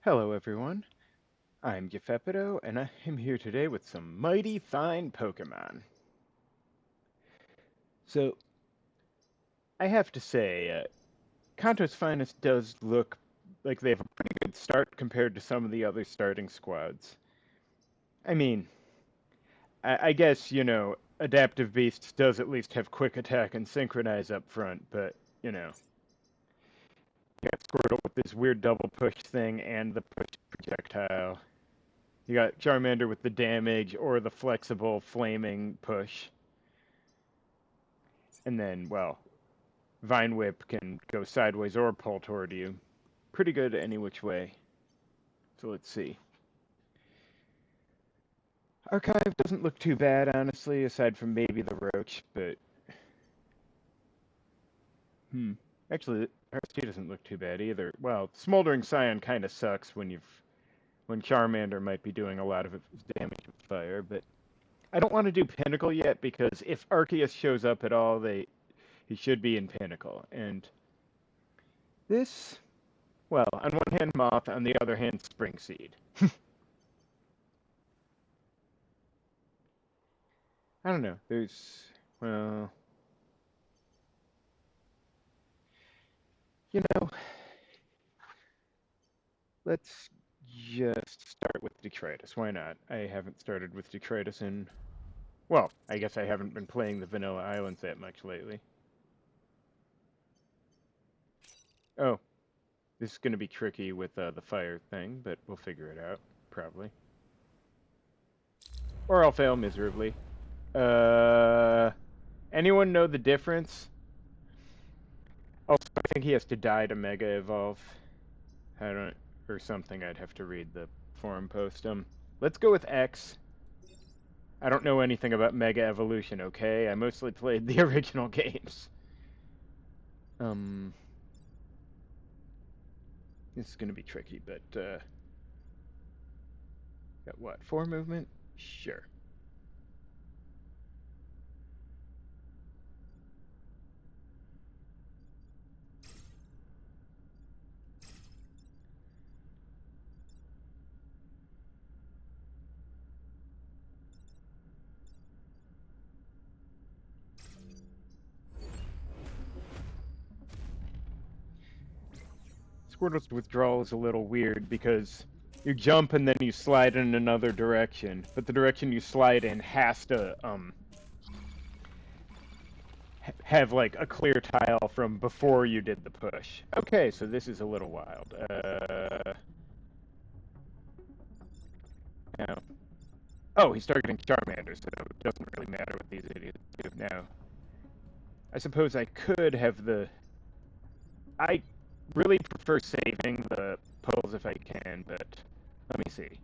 Hello everyone, I'm Gefepido, and I am here today with some mighty fine Pokemon. So, I have to say, Kanto's Finest does look like they have a pretty good start compared to some of the other starting squads. I mean, I guess, Adaptive Beasts does at least have Quick Attack and Synchronize up front, but, you got Squirtle with this weird double push thing and the push projectile. You got Charmander with the damage or the flexible flaming push. And then, well, Vine Whip can go sideways or pull toward you. Pretty good any which way. So let's see. Archive doesn't look too bad, honestly, aside from maybe the Roach, but... Hmm. Actually, RST doesn't look too bad either. Well, Smoldering Scion kind of sucks when Charmander might be doing a lot of damage with fire, but... I don't want to do Pinnacle yet, because if Arceus shows up at all, he should be in Pinnacle, and... This... Well, on one hand, Moth, on the other hand, Spring Seed. I don't know. Well, you know, let's just start with Detritus. Why not? I haven't started with Detritus in, well, I guess I haven't been playing the Vanilla Islands that much lately. Oh, this is going to be tricky with the fire thing, but we'll figure it out, probably. Or I'll fail miserably. Uh, Anyone know the difference? Also, I think he has to die to Mega Evolve. I don't, or something. I'd have to read the forum post. Let's go with X. I don't know anything about Mega Evolution, okay? I mostly played the original games. This is gonna be tricky, but, got what? 4 movement? Sure. Squirtle's withdrawal is a little weird because you jump and then you slide in another direction, but the direction you slide in has to have like a clear tile from before you did the push. Okay, so this is a little wild. Now, oh, he's targeting Charmander, so it doesn't really matter what these idiots do now. I suppose I could have the. I really prefer saving the pulls if I can, but let me see.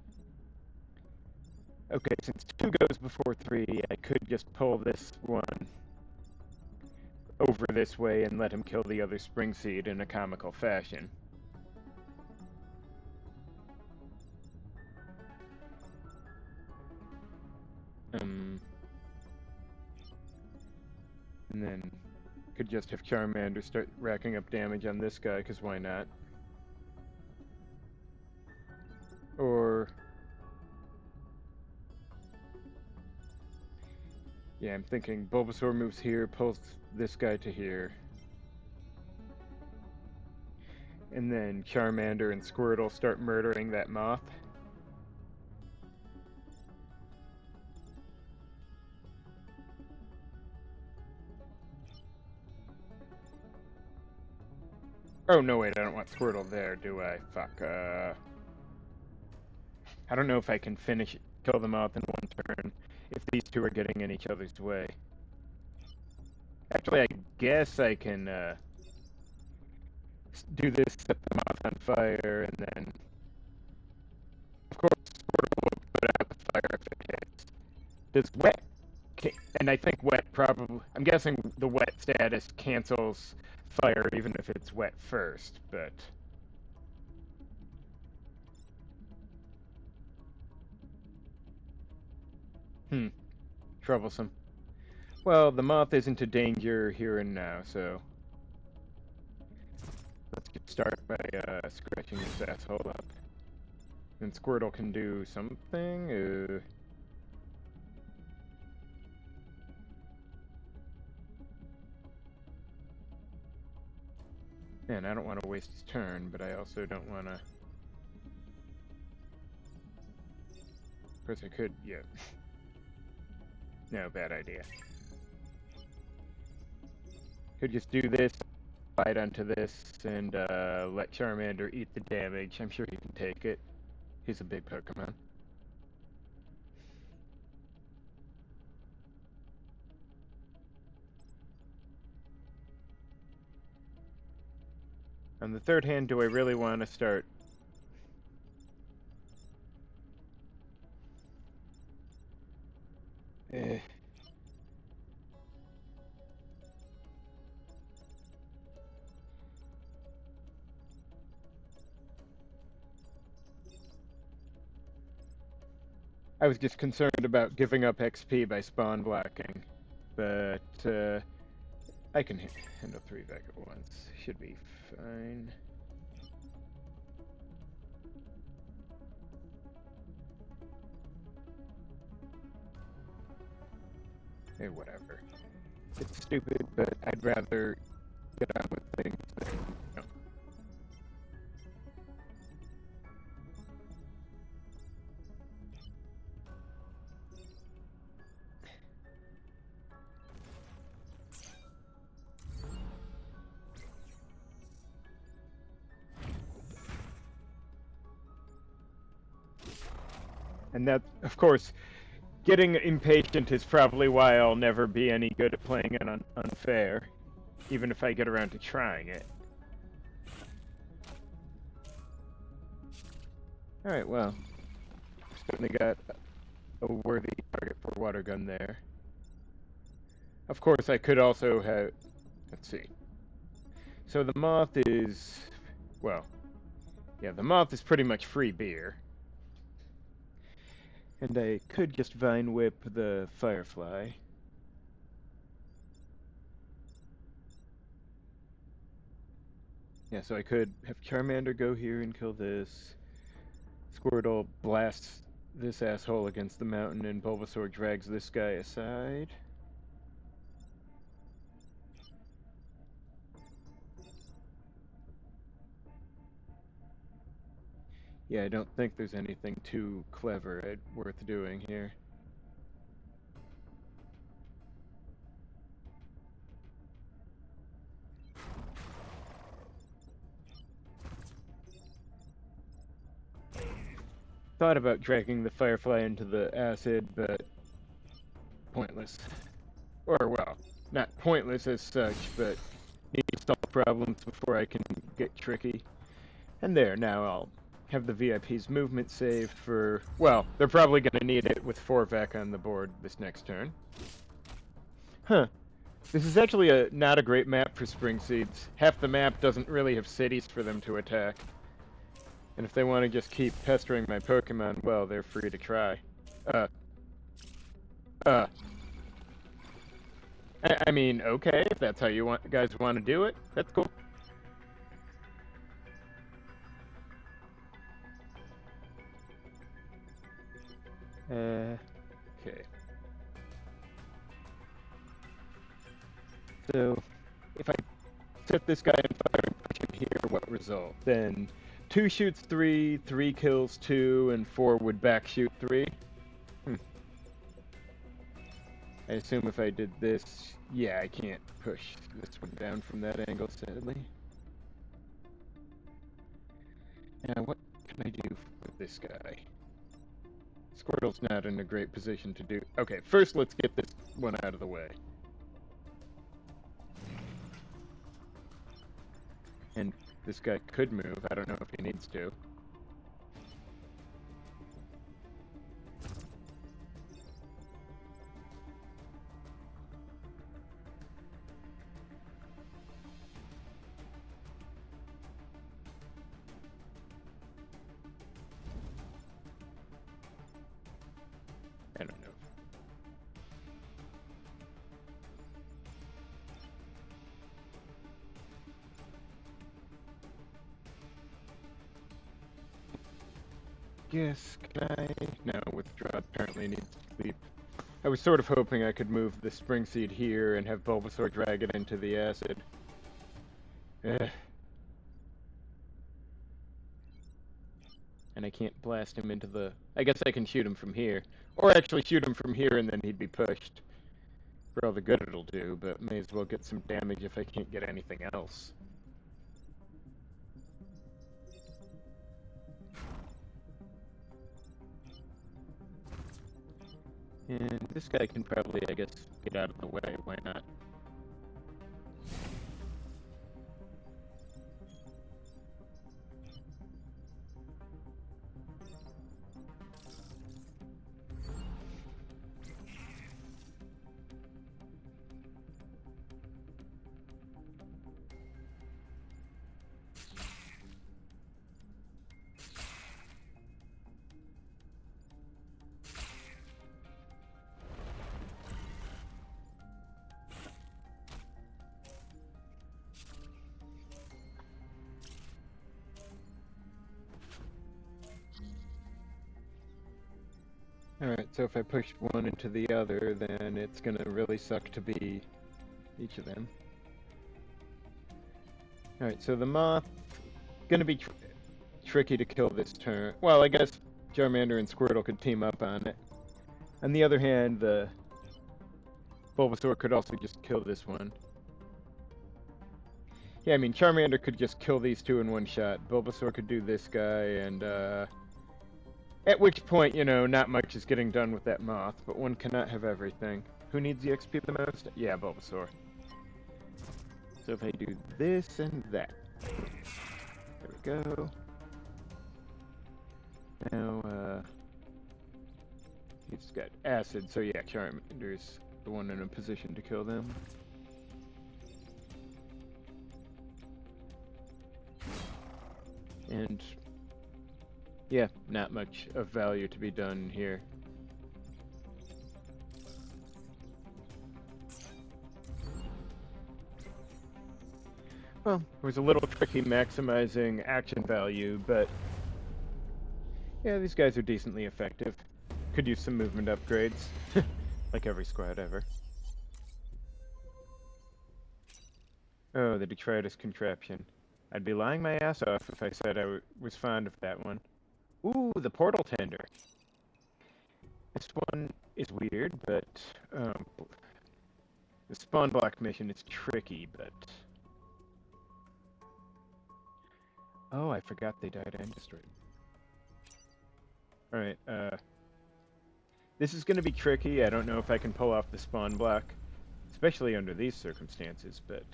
Okay, since 2 goes before 3, I could just pull this one over this way and let him kill the other Spring Seed in a comical fashion. And then could just have Charmander start racking up damage on this guy, because why not? Or... yeah, I'm thinking Bulbasaur moves here, pulls this guy to here. And then Charmander and Squirtle start murdering that Moth. Oh, no, wait, I don't want Squirtle there, do I? Fuck, I don't know if I can kill the Moth in one turn if these two are getting in each other's way. Actually, I guess I can, do this, set the Moth on fire, and then... Of course, Squirtle will put out the fire if it hits. Does wet... And I think wet probably... I'm guessing the wet status cancels fire even if it's wet first, but... Troublesome. Well, the Moth isn't a danger here and now, so... Let's get started by scratching this asshole up. And Squirtle can do something? Man, I don't want to waste his turn, but I also don't want to... Of course I could, yeah. No, bad idea. Could just do this, bite onto this, and let Charmander eat the damage. I'm sure he can take it. He's a big Pokemon. On the third hand, do I really want to start... I was just concerned about giving up XP by spawn blocking, but I can handle 3 back at once. Should be fine. Whatever. It's stupid, but I'd rather get on with things than, you know. And that, of course, getting impatient is probably why I'll never be any good at playing it unfair, even if I get around to trying it. Alright, well, certainly got a worthy target for water gun there. Of course, I could also have... Let's see. So the moth is... Well, yeah, the moth is pretty much free beer. And I could just Vine Whip the Firefly. Yeah, so I could have Charmander go here and kill this. Squirtle blasts this asshole against the mountain, and Bulbasaur drags this guy aside. Yeah, I don't think there's anything too clever worth doing here. Thought about dragging the Firefly into the acid, but pointless. Or, well, not pointless as such, but need to solve problems before I can get tricky. And there, now I'll have the VIP's movement saved for... Well, they're probably going to need it with 4 back on the board this next turn. Huh. This is actually not a great map for Spring Seeds. Half the map doesn't really have cities for them to attack. And if they want to just keep pestering my Pokemon, well, they're free to try. I mean, okay, if that's how you guys want to do it, that's cool. Okay. So, if I set this guy on fire and push him here, what result? Then 2 shoots 3, 3 kills 2, and 4 would back shoot 3. I assume if I did this, yeah, I can't push this one down from that angle, sadly. Now, what can I do with this guy? Squirtle's not in a great position to do... Okay, first let's get this one out of the way. And this guy could move, I don't know if he needs to. I don't know. guess, can I? No, withdraw apparently needs to sleep. I was sort of hoping I could move the Spring Seed here and have Bulbasaur drag it into the acid. Ugh. And I can't blast him into the... I guess I can shoot him from here. Or actually shoot him from here and then he'd be pushed. For all the good it'll do, but may as well get some damage if I can't get anything else. And this guy can probably, I guess, get out of the way. Why not? Alright, so if I push one into the other, then it's gonna really suck to be each of them. Alright, so the moth, gonna be tricky to kill this turn. Well, I guess Charmander and Squirtle could team up on it. On the other hand, the Bulbasaur could also just kill this one. Yeah, I mean, Charmander could just kill these two in one shot. Bulbasaur could do this guy, and, at which point, you know, not much is getting done with that moth, but one cannot have everything. Who needs the XP the most? Yeah, Bulbasaur. So if I do this and that. There we go. Now, he's got acid, so yeah, Charmander's the one in a position to kill them. And yeah, not much of value to be done here. Well, it was a little tricky maximizing action value, but yeah, these guys are decently effective. Could use some movement upgrades, like every squad ever. Oh, the Detritus contraption. I'd be lying my ass off if I said I was fond of that one. Ooh, the portal tender. This one is weird, but the spawn block mission is tricky, but... Oh, I forgot they died and destroyed. Alright, this is gonna be tricky. I don't know if I can pull off the spawn block, especially under these circumstances, but...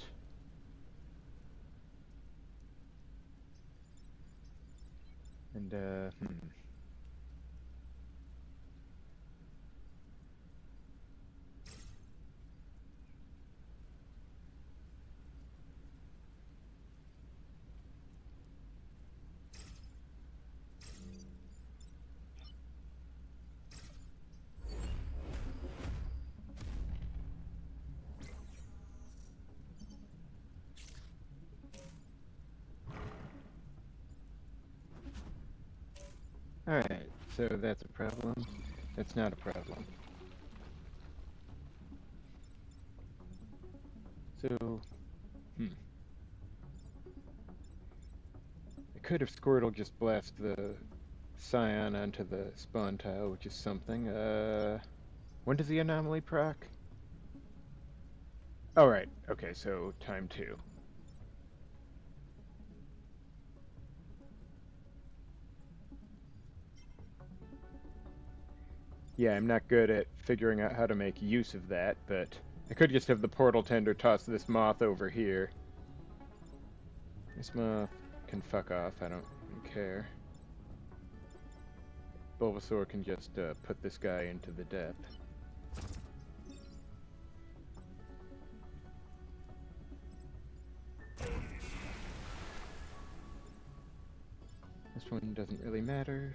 And, Alright, so that's a problem. That's not a problem. So, I could have Squirtle just blast the Scion onto the spawn tile, which is something. When does the anomaly proc? Oh, right. Okay, so time 2. Yeah, I'm not good at figuring out how to make use of that, but I could just have the portal tender toss this moth over here. This moth can fuck off, I don't care. Bulbasaur can just put this guy into the depth. This one doesn't really matter.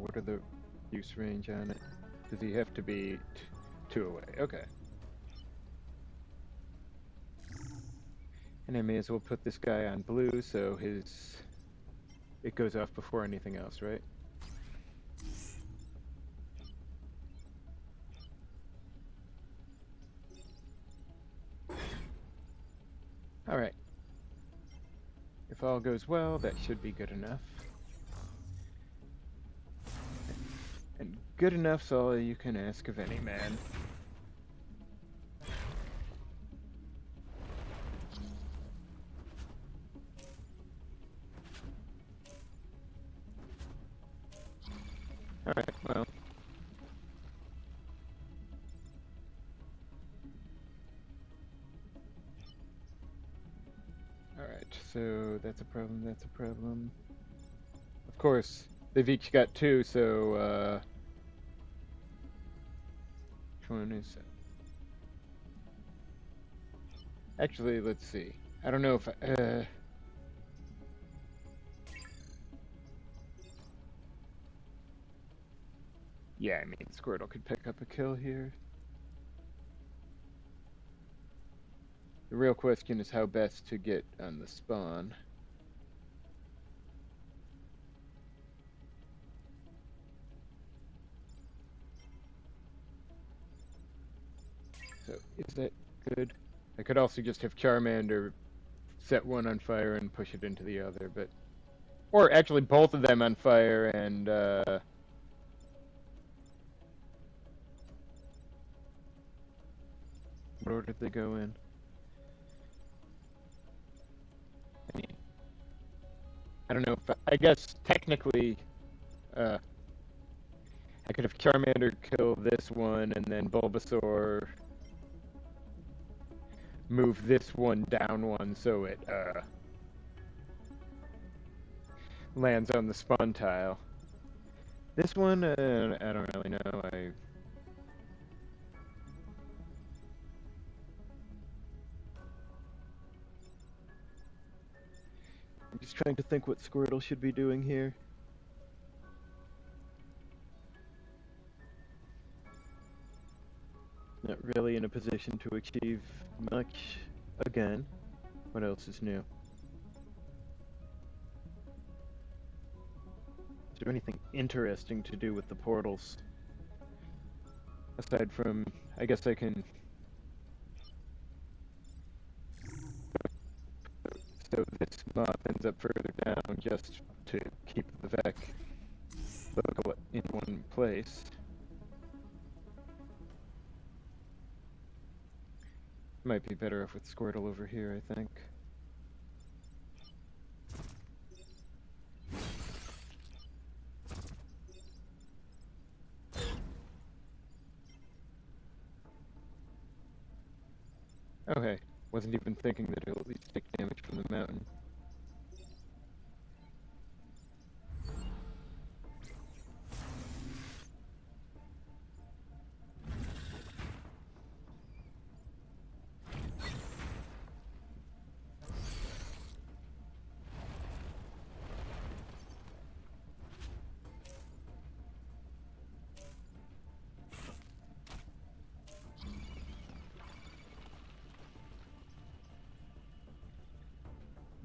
What are the use range on it? Does he have to be 2 away? Okay. And I may as well put this guy on blue so it goes off before anything else, right? Alright. If all goes well, that should be good enough. And good enough's all you can ask of any man. Alright, well. Alright, so that's a problem, that's a problem. Of course, they've each got 2, so, which one is it? Actually, let's see. I don't know if yeah, I mean, Squirtle could pick up a kill here. The real question is how best to get on the spawn. So, is that good? I could also just have Charmander set one on fire and push it into the other, but... Or actually both of them on fire and, what order did they go in? I mean, I don't know if... I guess, technically, I could have Charmander kill this one and then Bulbasaur move this one down one so it, lands on the spawn tile. This one, I don't really know. I'm just trying to think what Squirtle should be doing here. Not really in a position to achieve much again. What else is new? Is there anything interesting to do with the portals? Aside from, I guess I can... So this moth ends up further down just to keep the Vec local in one place. Might be better off with Squirtle over here, I think. Okay, wasn't even thinking that it'll at least take damage from the mountain.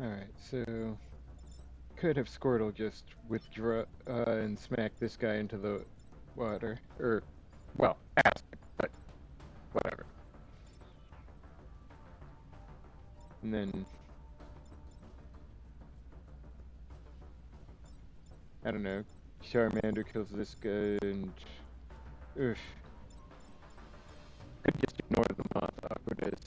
Alright, so could have Squirtle just withdraw and smack this guy into the water. Or, well, acid, but whatever. And then, I don't know, Charmander kills this guy and... Oof. Could just ignore the moth awkwardness.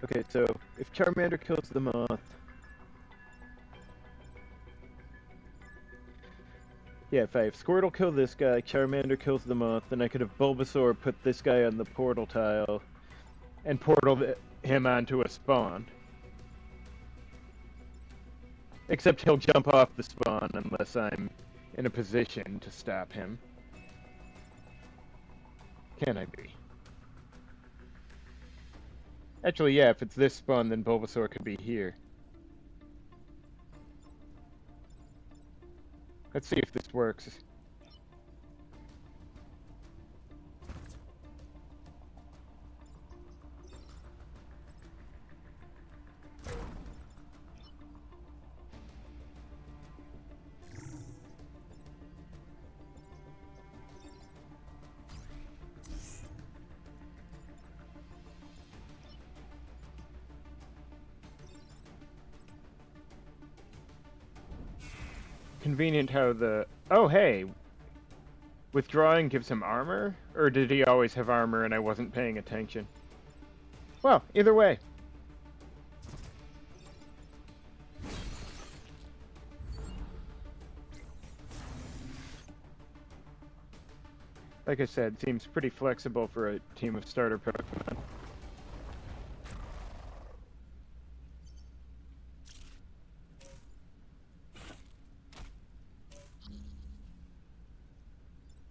Okay, so if Charmander kills the moth... Yeah, if I have Squirtle kill this guy, Charmander kills the moth, then I could have Bulbasaur put this guy on the portal tile and portal him onto a spawn. Except he'll jump off the spawn unless I'm in a position to stop him. Can I be? Actually, yeah, if it's this spawn, then Bulbasaur could be here. Let's see if this works. Convenient how the... Oh, hey! Withdrawing gives him armor? Or did he always have armor and I wasn't paying attention? Well, either way. Like I said, seems pretty flexible for a team of starter Pokemon.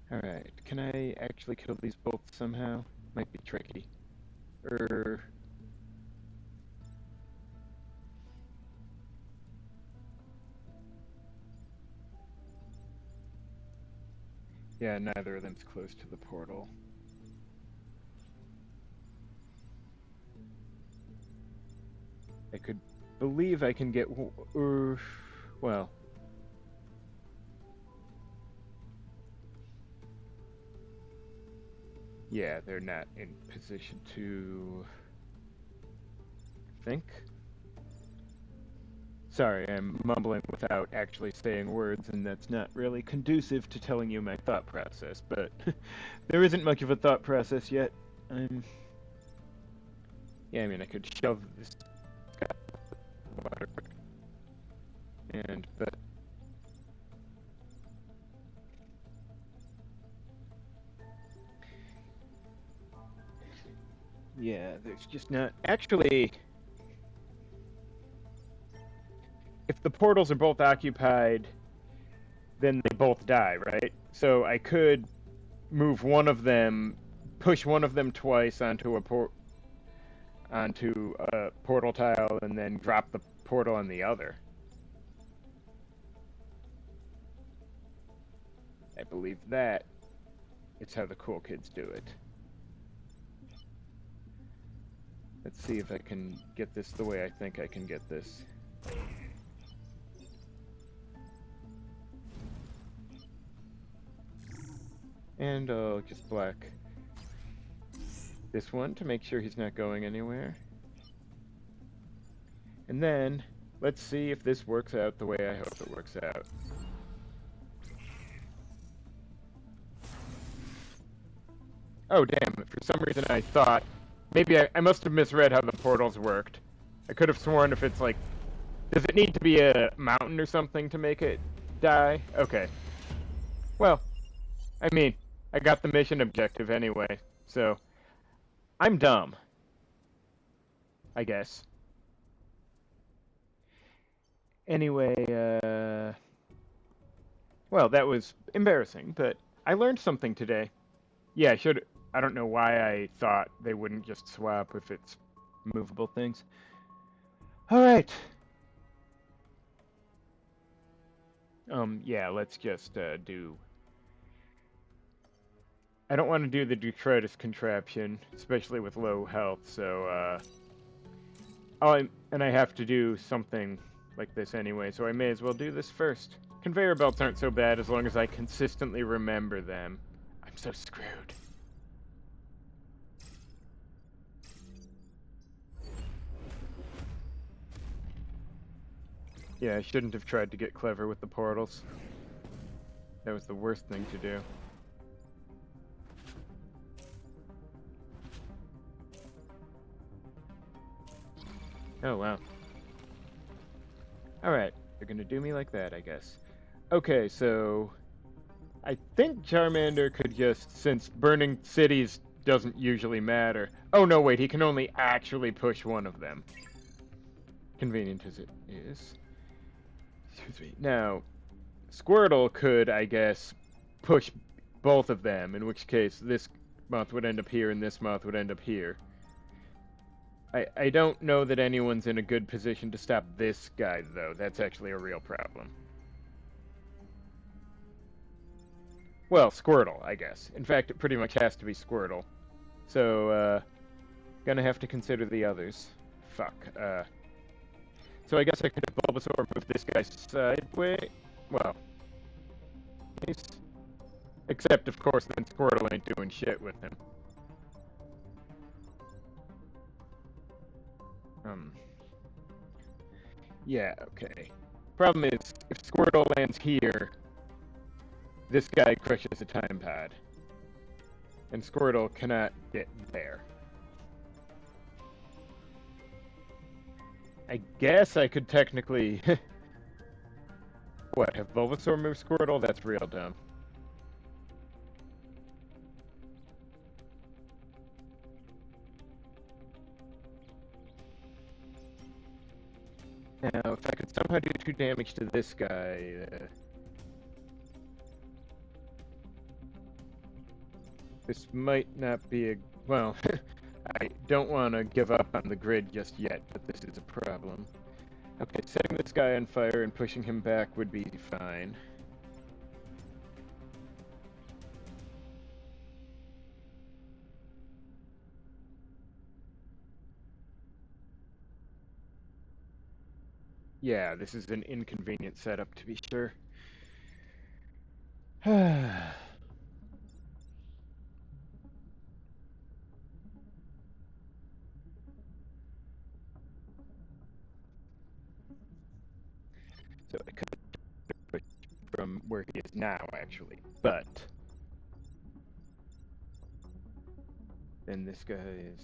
Alright, can I actually kill these both somehow? Might be tricky. Yeah, neither of them's close to the portal. I could believe I can get... well... Yeah, they're not in position to... think? Sorry, I'm mumbling without actually saying words, and that's not really conducive to telling you my thought process, but there isn't much of a thought process yet. Yeah, I mean, I could shove this guy in the water, but... Yeah, there's just not... Actually... If the portals are both occupied, then they both die, right? So I could move one of them, push one of them twice onto a portal tile, and then drop the portal on the other. I believe that is how the cool kids do it. Let's see if I can get this the way I think I can get this. And I'll just block this one to make sure he's not going anywhere. And then, let's see if this works out the way I hope it works out. Oh damn, for some reason I thought... Maybe I must have misread how the portals worked. I could have sworn if it's like... Does it need to be a mountain or something to make it die? Okay. Well, I mean... I got the mission objective anyway, so I'm dumb, I guess. Anyway, well, that was embarrassing, but I learned something today. Yeah, I don't know why I thought they wouldn't just swap if it's movable things. Alright. Yeah, let's just, do... I don't want to do the Detritus contraption, especially with low health, so, and I have to do something like this anyway, so I may as well do this first. Conveyor belts aren't so bad as long as I consistently remember them. I'm so screwed. Yeah, I shouldn't have tried to get clever with the portals. That was the worst thing to do. Oh, wow. Alright, they're gonna do me like that, I guess. Okay, so... I think Charmander could just, since burning cities doesn't usually matter... Oh, no, wait, he can only actually push one of them. Convenient as it is. Excuse me. Now, Squirtle could, I guess, push both of them, in which case this moth would end up here and this moth would end up here. I don't know that anyone's in a good position to stop this guy, though. That's actually a real problem. Well, Squirtle, I guess. In fact, it pretty much has to be Squirtle. So, gonna have to consider the others. Fuck. So I guess I could have Bulbasaur move this guy sideways. Well, he's... Except, of course, then Squirtle ain't doing shit with him. Yeah, okay. Problem is, if Squirtle lands here, this guy crushes a time pad. And Squirtle cannot get there. I guess I could technically... What, have Bulbasaur move Squirtle? That's real dumb. Now, if I could somehow do 2 damage to this guy... This might not be a... Well, I don't want to give up on the grid just yet, but this is a problem. Okay, setting this guy on fire and pushing him back would be fine. Yeah, this is an inconvenient setup, to be sure. So I could push from where he is now, actually, but then this guy is...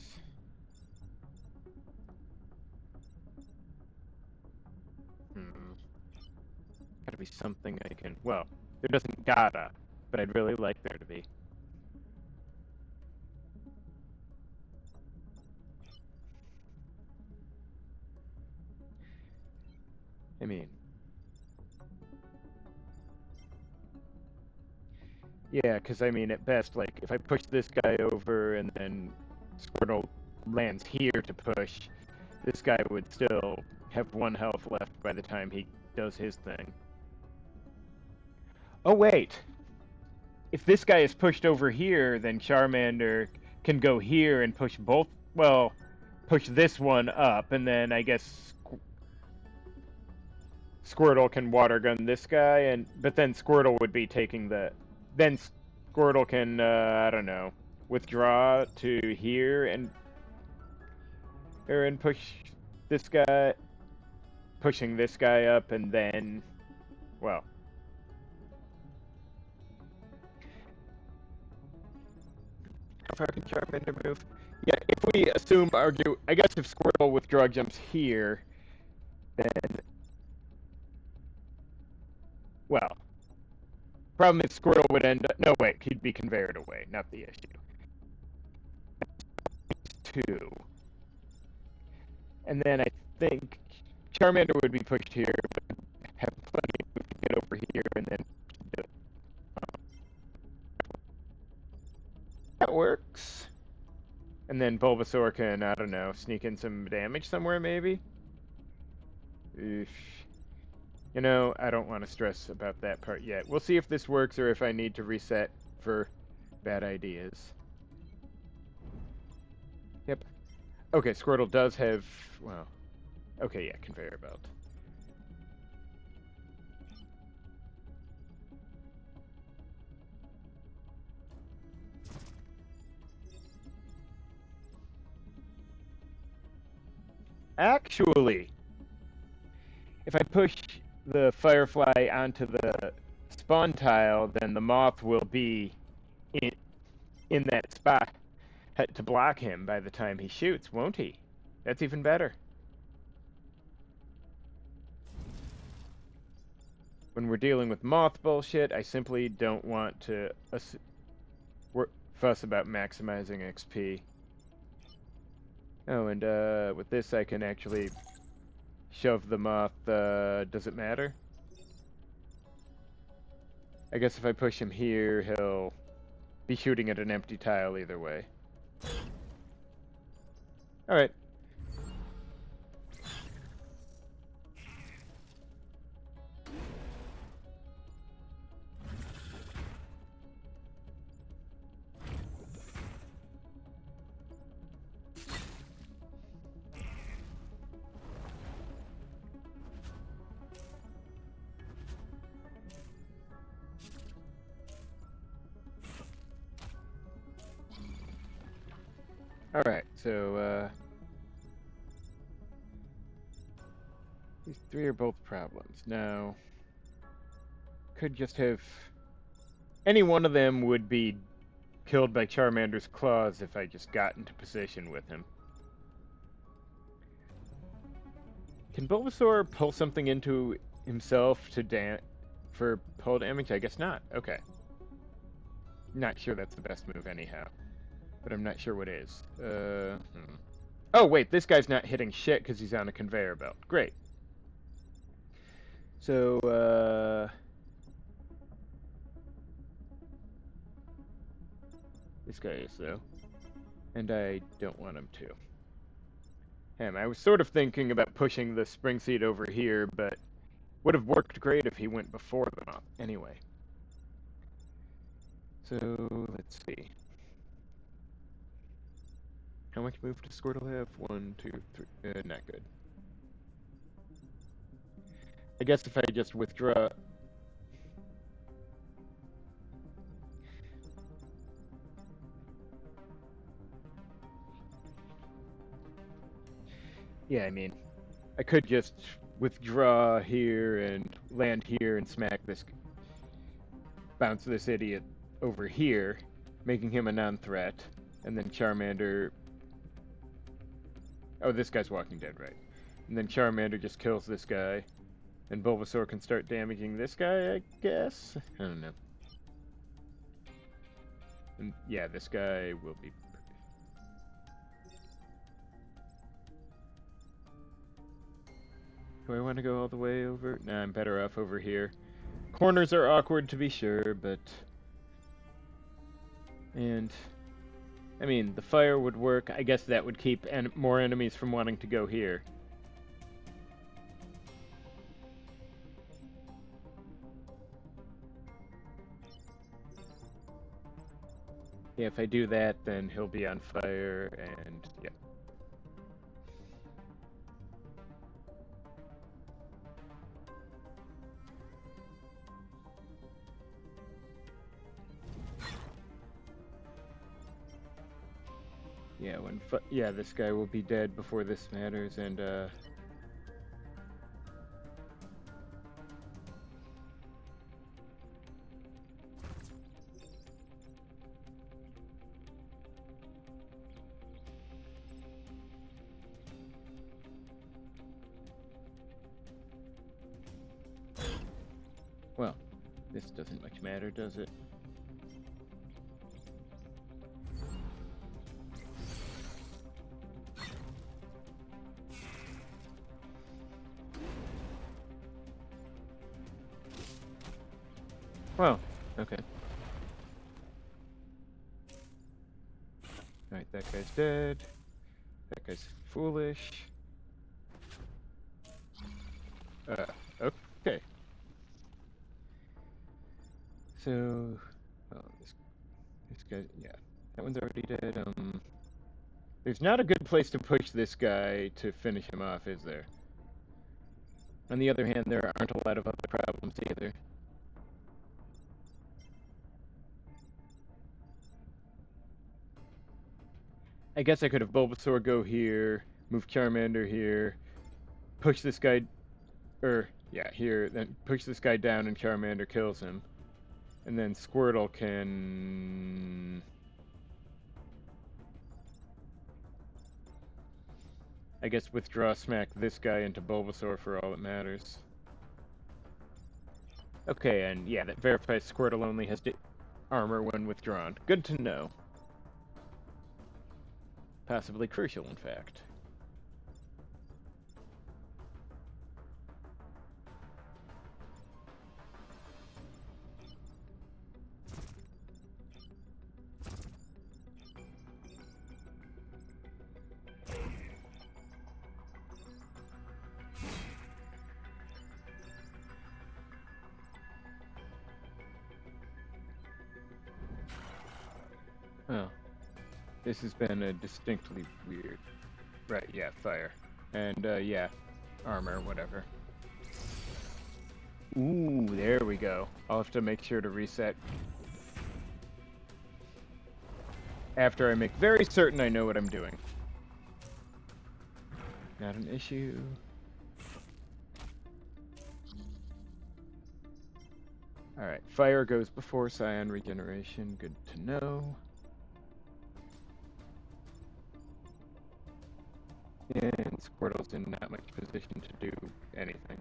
Gotta be something I can... Well, there doesn't gotta, but I'd really like there to be. I mean... Yeah, because I mean, at best, like, if I push this guy over and then Squirtle lands here to push, this guy would still have 1 health left by the time he does his thing. Oh, wait! If this guy is pushed over here, then Charmander can go here and push both... Well, push this one up, and then I guess Squirtle can water gun this guy, and but then Squirtle would be taking the... Then Squirtle can, I don't know, withdraw to here and push this guy, pushing this guy up, and then, well, how far can Charmander move? Yeah, if we argue, I guess if Squirtle withdraw jumps here, then, well, problem is Squirtle would end up, no wait, he'd be conveyored away, not the issue. 2. And then I think Charmander would be pushed here, but have plenty of move to get over here, and then that works. And then Bulbasaur can, I don't know, sneak in some damage somewhere, maybe? Oof. You know, I don't want to stress about that part yet. We'll see if this works or if I need to reset for bad ideas. Yep. Okay, Squirtle does have, well, okay, yeah, conveyor belt. Actually, if I push the Firefly onto the spawn tile, then the Moth will be in that spot to block him by the time he shoots, won't he? That's even better. When we're dealing with Moth bullshit, I simply don't want to fuss about maximizing XP. Oh, and with this I can actually shove the Moth, does it matter? I guess if I push him here, he'll be shooting at an empty tile either way. Alright. Alright, so, these three are both problems. Now, could just have... Any one of them would be killed by Charmander's claws if I just got into position with him. Can Bulbasaur pull something into himself for pull damage? I guess not. Okay. Not sure that's the best move anyhow. But I'm not sure what is. Oh, wait, this guy's not hitting shit because he's on a conveyor belt. Great. So, this guy is, though. And I don't want him to. I was sort of thinking about pushing the Spring Seed over here, but would have worked great if he went before them. Anyway. So, let's see. How much move does Squirtle have? 1, 2, 3. Not good. I guess if I just withdraw... Yeah, I mean, I could just withdraw here and land here and smack this... bounce this idiot over here, making him a non-threat, and then Charmander... Oh, this guy's Walking Dead, right. And then Charmander just kills this guy, and Bulbasaur can start damaging this guy, I guess? I don't know. And yeah, this guy will be... Do I want to go all the way over? Nah, I'm better off over here. Corners are awkward to be sure, but... And... I mean, the fire would work. I guess that would keep more enemies from wanting to go here. Yeah, if I do that, then he'll be on fire, and... yeah. Yeah, yeah, this guy will be dead before this matters, and, well, this doesn't much matter, does it? Well, okay. Alright, that guy's dead. That guy's foolish. Okay. So, oh, this guy, yeah, that one's already dead. There's not a good place to push this guy to finish him off, is there? On the other hand, there aren't a lot of other problems either. I guess I could have Bulbasaur go here, move Charmander here, push this guy, here, then push this guy down and Charmander kills him. And then Squirtle can... I guess withdraw smack this guy into Bulbasaur for all that matters. Okay, and yeah, that verifies Squirtle only has armor when withdrawn. Good to know. Possibly crucial, in fact. Oh. This has been a distinctly weird... Right, yeah, fire. And, yeah, armor, whatever. Ooh, there we go. I'll have to make sure to reset. after I make very certain I know what I'm doing. Not an issue. Alright, fire goes before Scion regeneration. Good to know. And Squirtle's in not much position to do anything.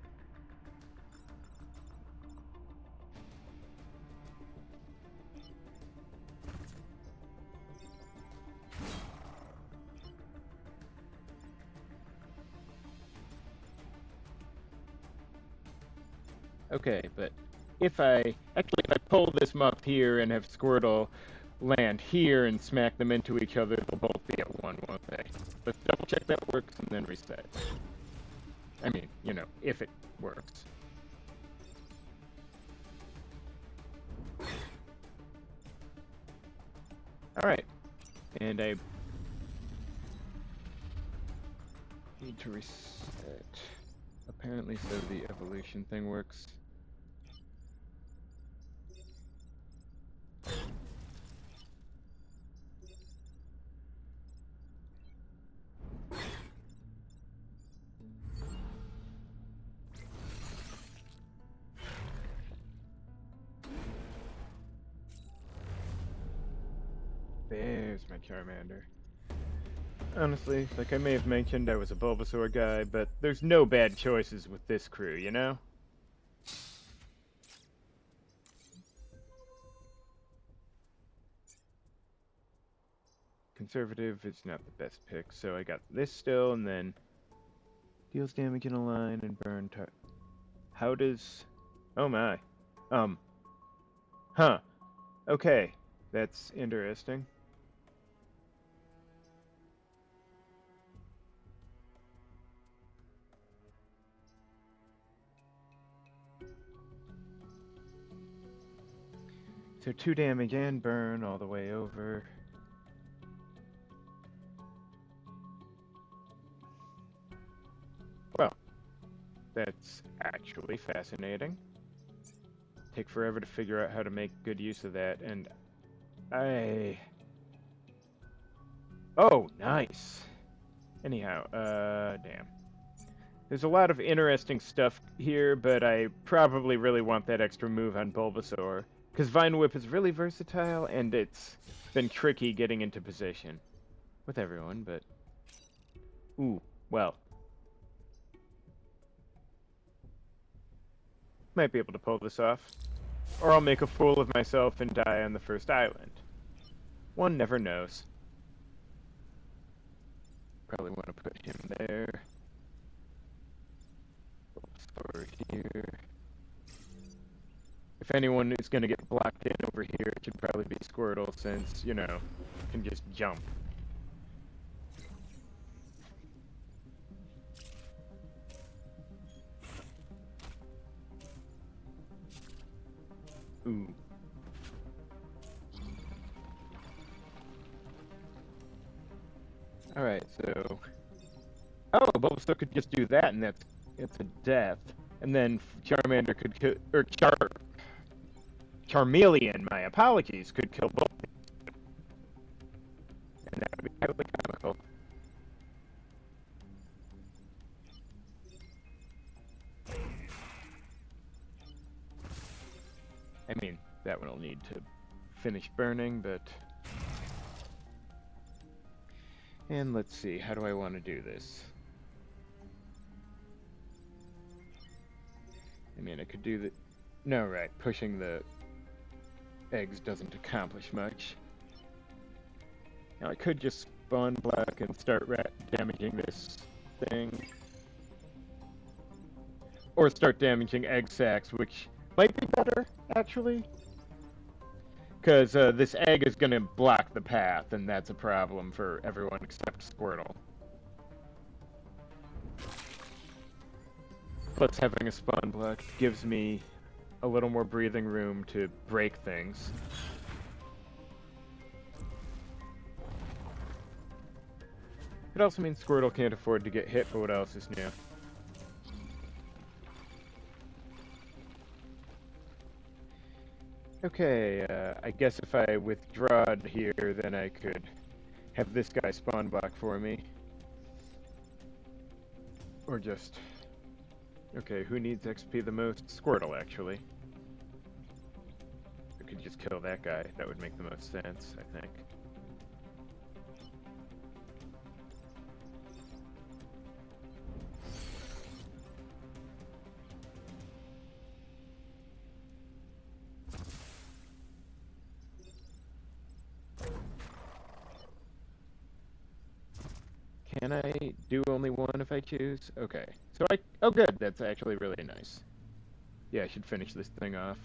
Okay, but if I pull this muff here and have Squirtle land here and smack them into each other, they'll both be at 1, won't they? Let's double check that works and then reset. I mean, you know, if it works. Alright. And I need to reset. Apparently so the evolution thing works. There's my Charmander. Honestly, like I may have mentioned, I was a Bulbasaur guy, but there's no bad choices with this crew, you know? Conservative is not the best pick, so I got this still, and then deals damage in a line and burn How does... Oh my. Huh. Okay. That's interesting. So 2 damage and burn all the way over. Well, that's actually fascinating. Take forever to figure out how to make good use of that, and Oh, nice. Anyhow, damn. There's a lot of interesting stuff here, but I probably really want that extra move on Bulbasaur. Because Vine Whip is really versatile, and it's been tricky getting into position. With everyone, but... Ooh, well. Might be able to pull this off. Or I'll make a fool of myself and die on the first island. One never knows. Probably want to put him there. Over here. If anyone is going to get blocked in over here, it should probably be Squirtle, since, you know, can just jump. Ooh. Alright, so... Oh, Bulbasaur could just do that, and it's a death. And then Charmander could kill... Or Charmeleon, my apologies, could kill both. And that would be highly comical. I mean, that one will need to finish burning, but... And let's see, how do I want to do this? I mean, I could do the... No, right, pushing the eggs doesn't accomplish much. Now I could just spawn block and start damaging this thing. Or start damaging egg sacs, which might be better, actually. Because this egg is going to block the path, and that's a problem for everyone except Squirtle. Plus, having a spawn block gives me a little more breathing room to break things. It also means Squirtle can't afford to get hit, but what else is new? Okay, I guess if I withdraw here, then I could have this guy spawn block for me. Or just... Okay, who needs XP the most? Squirtle, actually. I could just kill that guy. That would make the most sense, I think. Can I do only one if I choose? Okay. So oh good, that's actually really nice. Yeah, I should finish this thing off.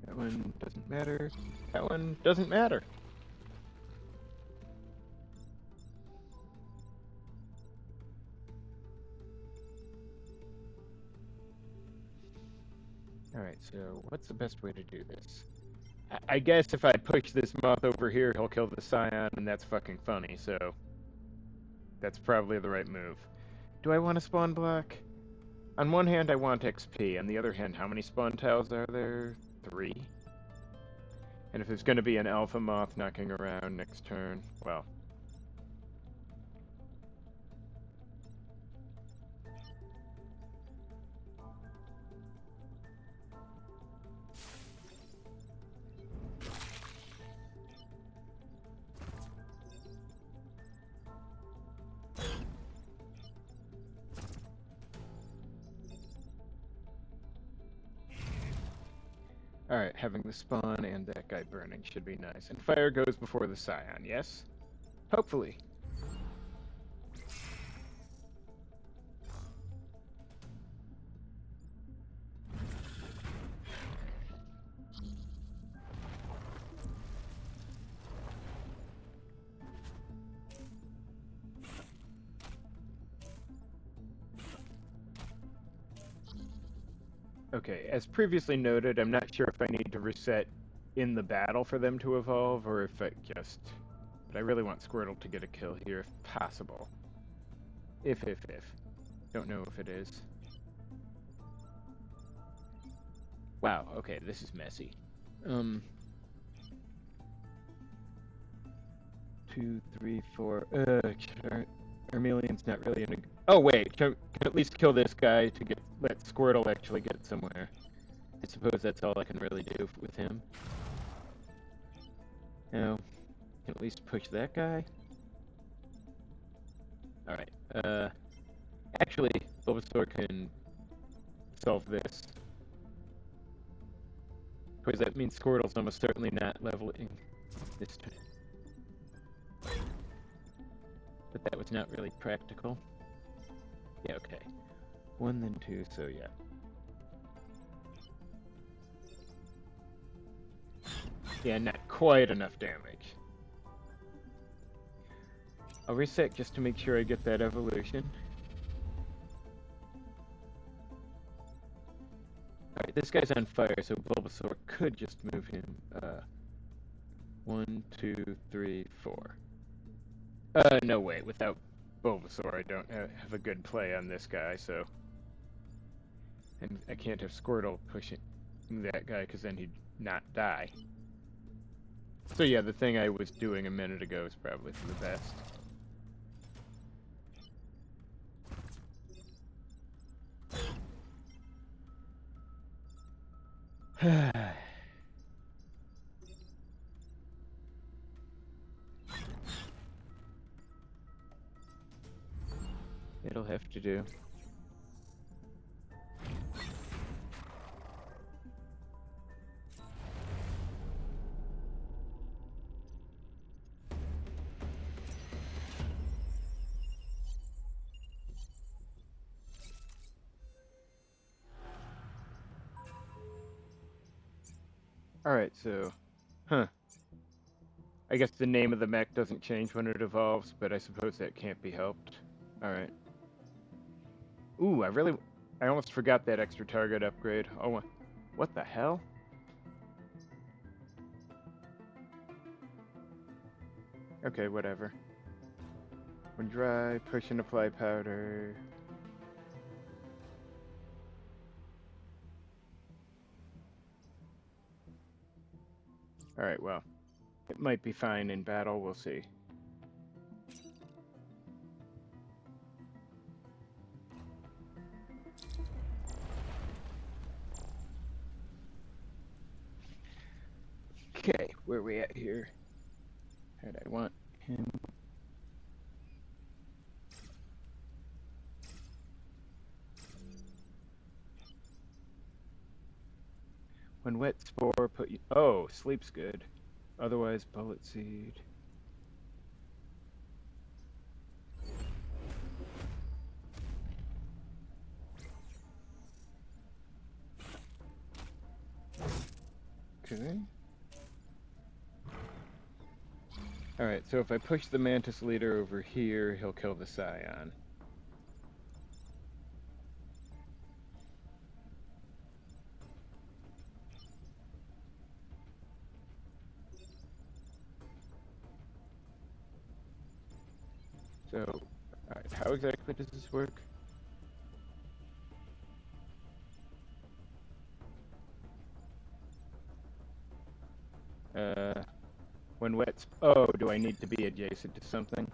That one doesn't matter. That one doesn't matter. Alright, so what's the best way to do this? I guess if I push this moth over here, he'll kill the Scion, and that's fucking funny, so... That's probably the right move. Do I want a spawn block? On one hand, I want XP. On the other hand, how many spawn tiles are there? 3? And if there's going to be an alpha moth knocking around next turn, well... Alright, having the spawn and that guy burning should be nice. And fire goes before the Scion, yes? Hopefully. Okay, as previously noted, I'm not sure if I need to reset in the battle for them to evolve, or if it just... But I really want Squirtle to get a kill here, if possible. If. Don't know if it is. Wow, okay, this is messy. 2, 3, 4... Charmeleon's not really in a... Oh, wait, can at least kill this guy to let Squirtle actually get somewhere. I suppose that's all I can really do with him. Now, can at least push that guy. Alright, actually, Bulbasaur can solve this. Because that means Squirtle's almost certainly not leveling this turn. But that was not really practical. Yeah, okay. 1, then 2, so yeah. Yeah, not quite enough damage. I'll reset just to make sure I get that evolution. Alright, this guy's on fire, so Bulbasaur could just move him. 1, 2, 3, 4. No, wait, without Bulbasaur, I don't have a good play on this guy, so... And I can't have Squirtle pushing that guy, because then he'd not die. So yeah, the thing I was doing a minute ago is probably for the best. It'll have to do. Alright, so... Huh. I guess the name of the mech doesn't change when it evolves, but I suppose that can't be helped. Alright. Ooh, I almost forgot that extra target upgrade. Oh, what the hell? Okay, whatever. When dry, push and apply powder. Alright, well. It might be fine in battle, we'll see. Okay, where are we at here? Alright, I want him. When wet spore, put you. Oh, sleep's good. Otherwise, bullet seed. Okay. Alright, so if I push the Mantis leader over here, he'll kill the Scion. So, alright, how exactly does this work? When wet... Oh, do I need to be adjacent to something?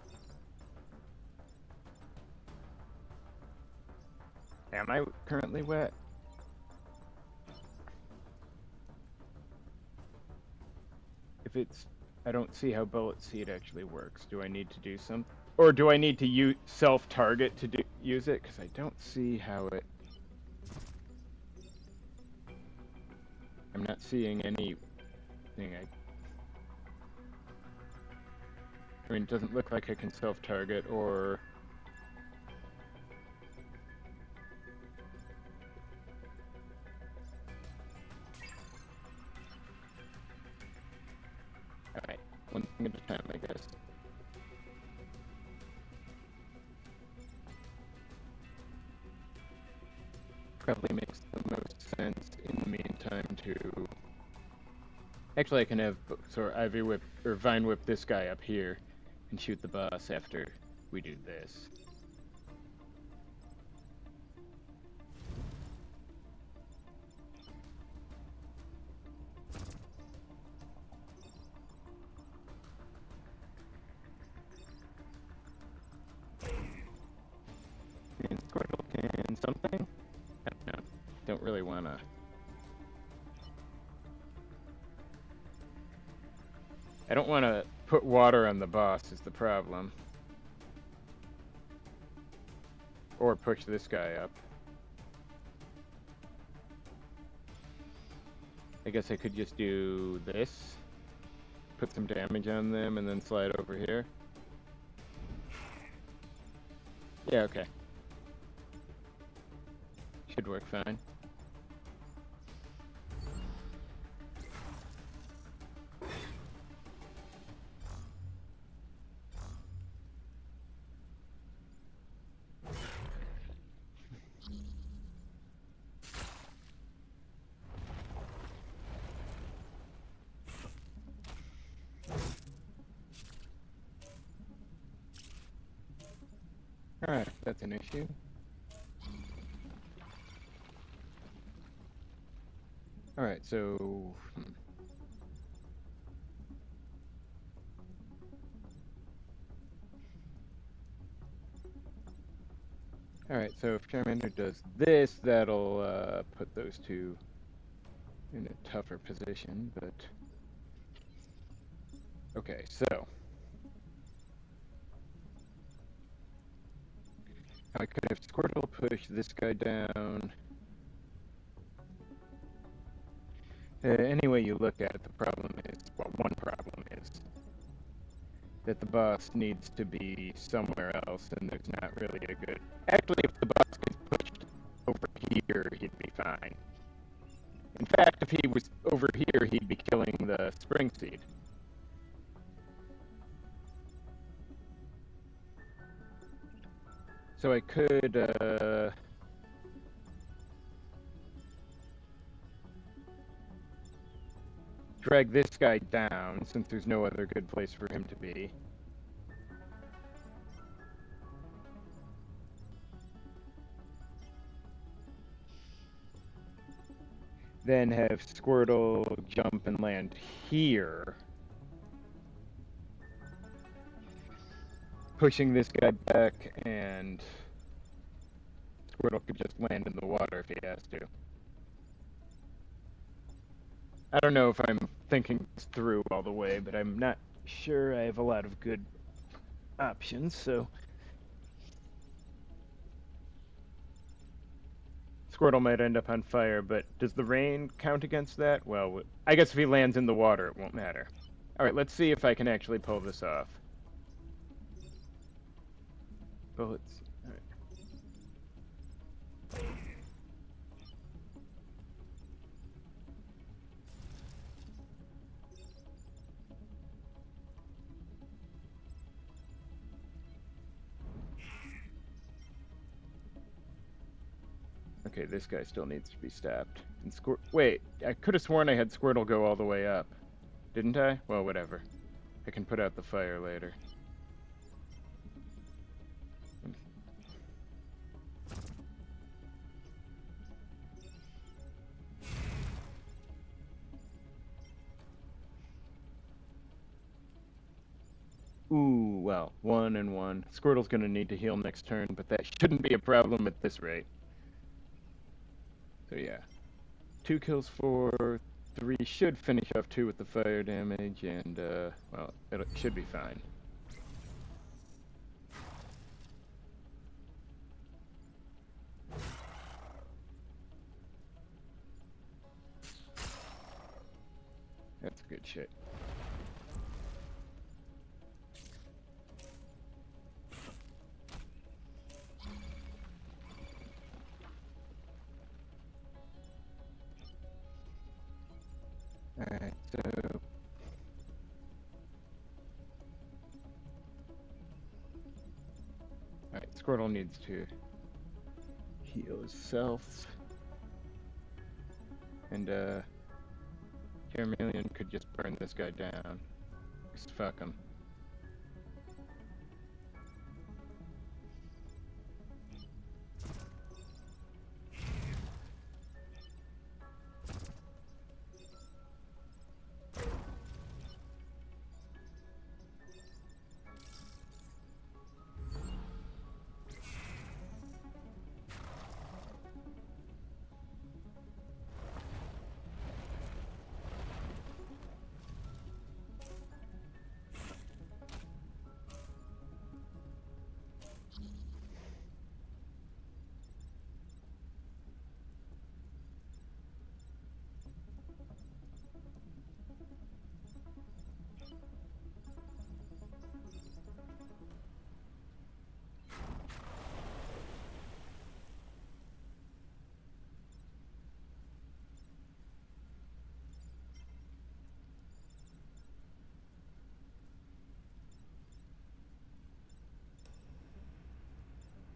Am I currently wet? If it's... I don't see how bullet seed actually works. Do I need to do something? Or do I need to use self-target to use it? Because I don't see how it... I'm not seeing anything. I mean, it doesn't look like I can self-target or... Alright, one thing at a time, I guess. Probably makes the most sense in the meantime to... Actually, I can have sort of Ivy Whip, or Vine Whip this guy up here and shoot the boss after we do this. And Squirtle can something? I don't know. Don't really want to... I don't want to put water on the boss is the problem. Or push this guy up. I guess I could just do this. Put some damage on them and then slide over here. Yeah, okay. Should work fine. Alright, that's an issue. Alright, so... Alright, so if Charmander does this, that'll put those two in a tougher position, but... Okay, so... I could have Squirtle push this guy down. Any way you look at it, the problem is, well, one problem is that the boss needs to be somewhere else, and there's not really a good... Actually, if the boss gets pushed over here, he'd be fine. In fact, if he was over here, he'd be killing the Spring Seed. So I could, drag this guy down, since there's no other good place for him to be. Then have Squirtle jump and land here, pushing this guy back, and Squirtle could just land in the water if he has to. I don't know if I'm thinking this through all the way, but I'm not sure I have a lot of good options, so... Squirtle might end up on fire, but does the rain count against that? Well, I guess if he lands in the water, it won't matter. Alright, let's see if I can actually pull this off. Bullets. Alright. Okay, this guy still needs to be stopped. And wait, I could have sworn I had Squirtle go all the way up. Didn't I? Well, whatever. I can put out the fire later. Ooh, well, 1 and 1. Squirtle's gonna need to heal next turn, but that shouldn't be a problem at this rate. So yeah. 2 kills for 3 should finish off 2 with the fire damage, and, well, it should be fine. That's good shit. Alright, so... Alright, Squirtle needs to heal himself. And, Charmeleon could just burn this guy down. Just fuck him.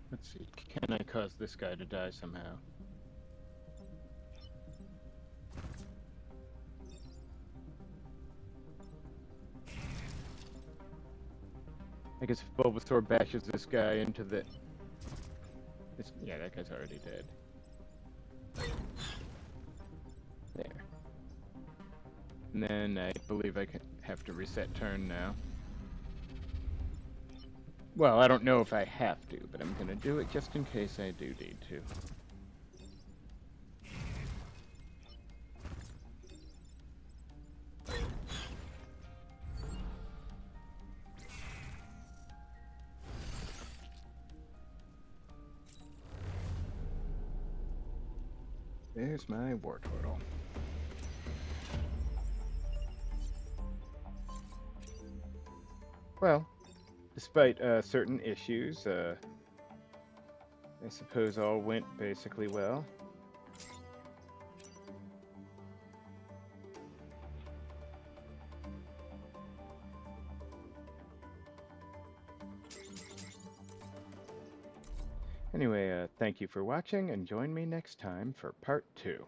Let's see, can I cause this guy to die somehow? I guess if Bulbasaur bashes this guy into the... yeah, that guy's already dead. There. And then I believe I have to reset turn now. Well, I don't know if I have to, but I'm gonna do it just in case I do need to. There's my Wartortle. Well, despite certain issues, I suppose all went basically well. Anyway, thank you for watching, and join me next time for part 2.